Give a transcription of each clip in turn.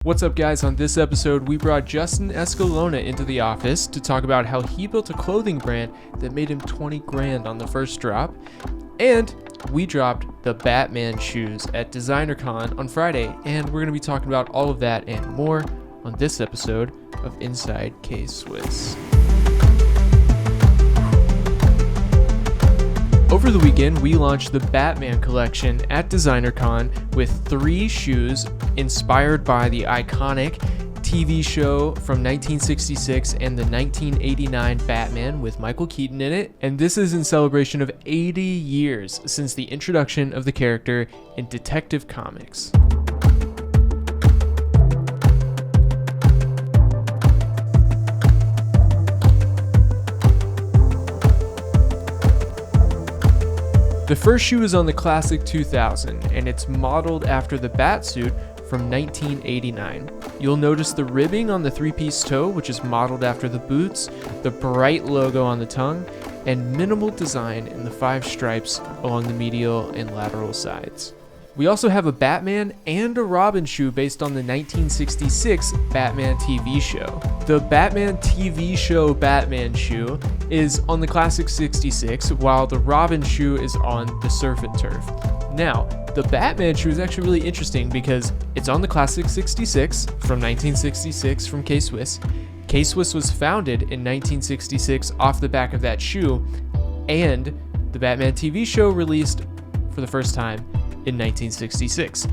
What's up, guys? On this episode, we brought Justin Escalona into the office to talk about how he built a clothing brand that made him 20 grand on the first drop. And we dropped the Batman shoes at designercon on Friday, and we're going to be talking about all of that and more on this episode of Inside KSwiss. Over the weekend, we launched the Batman collection at designercon with 3 shoes inspired by the iconic TV show from 1966 and the 1989 Batman with Michael Keaton in it. And this is in celebration of 80 years since the introduction of the character in Detective Comics. The first shoe is on the Classic 2000, and it's modeled after the Batsuit from 1989. You'll notice the ribbing on the 3-piece toe, which is modeled after the boots, the bright logo on the tongue, and minimal design in the 5 stripes along the medial and lateral sides. We also have a Batman and a Robin shoe based on the 1966 Batman TV show. The Batman TV show Batman shoe is on the Classic 66, while the Robin shoe is on the Surf and Turf. Now, the Batman shoe is actually really interesting because it's on the Classic 66 from 1966 from KSwiss. KSwiss was founded in 1966 off the back of that shoe, and the Batman TV show released for the first time in 1966.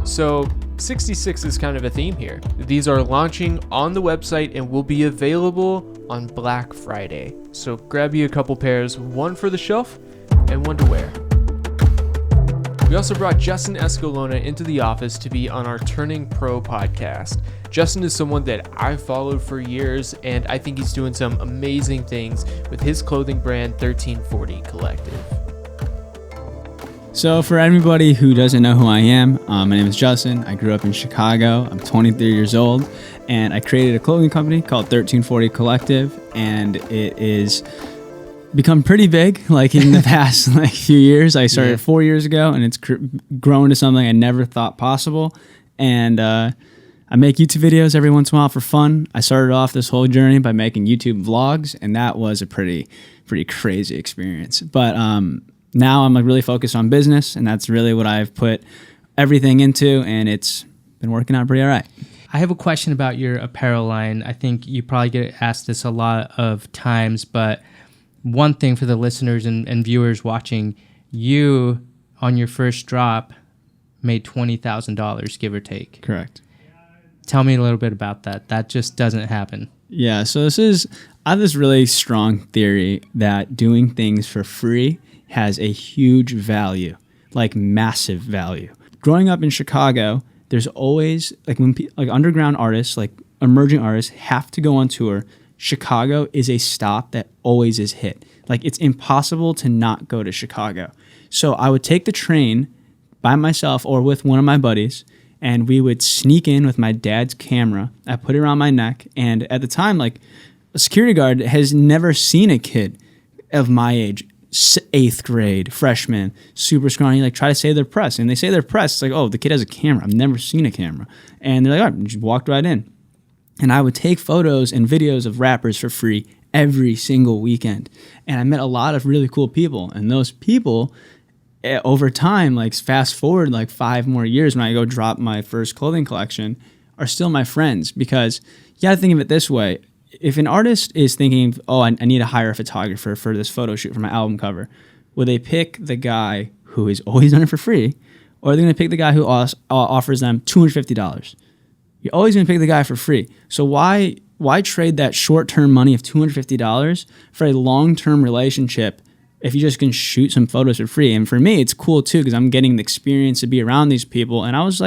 So 66 is kind of a theme here. These are launching on the website and will be available on Black Friday. So grab you a couple pairs, one for the shelf and one to wear. We also brought Justin Escalona into the office to be on our Turning Pro podcast. Justin is someone that I've followed for years, and I think he's doing some amazing things with his clothing brand 1340 Collective. So for anybody who doesn't know who I am, my name is Justin. I grew up in Chicago. I'm 23 years old, and I created a clothing company called 1340 Collective, and it is become pretty big like in the past few years. I started 4 years ago, and it's grown to something I never thought possible. And I make YouTube videos every once in a while for fun. I started off this whole journey by making YouTube vlogs, and that was a pretty crazy experience. But now I'm really focused on business, and that's really what I've put everything into, and it's been working out pretty all right. I have a question about your apparel line. I think you probably get asked this a lot of times, but one thing for the listeners and viewers watching, you, on your first drop, made $20,000, give or take. Correct. Tell me a little bit about that. That just doesn't happen. Yeah, so I have this really strong theory that doing things for free has a huge value, like massive value. Growing up in Chicago, there's always, when underground artists, like emerging artists have to go on tour, Chicago is a stop that always is hit. Like, it's impossible to not go to Chicago. So I would take the train by myself or with one of my buddies, and we would sneak in with my dad's camera. I put it around my neck, and at the time, a security guard has never seen a kid of my age, 8th grade, freshman, super scrawny, try to say they're press. And they say they're press. It's like, oh, the kid has a camera. I've never seen a camera. And they're like, all right, just walked right in. And I would take photos and videos of rappers for free every single weekend. And I met a lot of really cool people. And those people, over time, fast forward 5 more years when I go drop my first clothing collection, are still my friends. Because you got to think of it this way. If an artist is thinking, oh, I need to hire a photographer for this photo shoot for my album cover, will they pick the guy who has always done it for free, or are they going to pick the guy who offers them $250? You're always going to pick the guy for free. So why trade that short-term money of $250 for a long-term relationship if you just can shoot some photos for free? And for me, it's cool too because I'm getting the experience to be around these people, and I was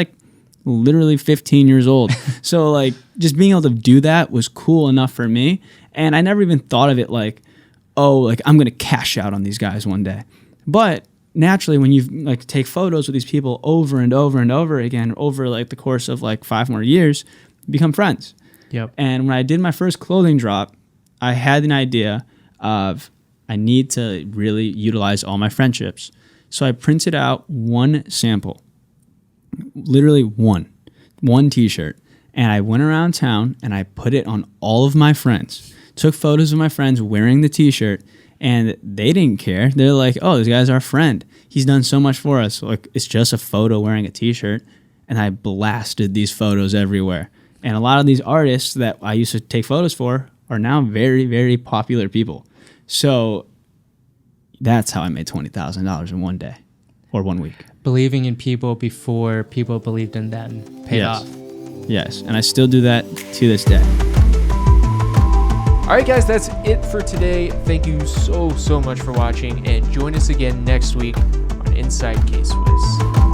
literally 15 years old. So just being able to do that was cool enough for me. And I never even thought of it I'm going to cash out on these guys one day. But naturally, when you take photos with these people over and over and over again, over the course of 5 more years, you become friends. Yep. And when I did my first clothing drop, I had an idea of I need to really utilize all my friendships. So I printed out one sample, literally one t-shirt, And I went around town and I put it on all of my friends. Took photos of my friends wearing the t-shirt, and they didn't care. They're like, oh, this guy's our friend. He's done so much for us. Like, it's just a photo wearing a t-shirt. And I blasted these photos everywhere. And a lot of these artists that I used to take photos for are now very, very popular people. So that's how I made $20,000 in one day or 1 week. Believing in people before people believed in them paid off. Yes, and I still do that to this day. All right, guys, that's it for today. Thank you so much for watching, and join us again next week on Inside KSwiss.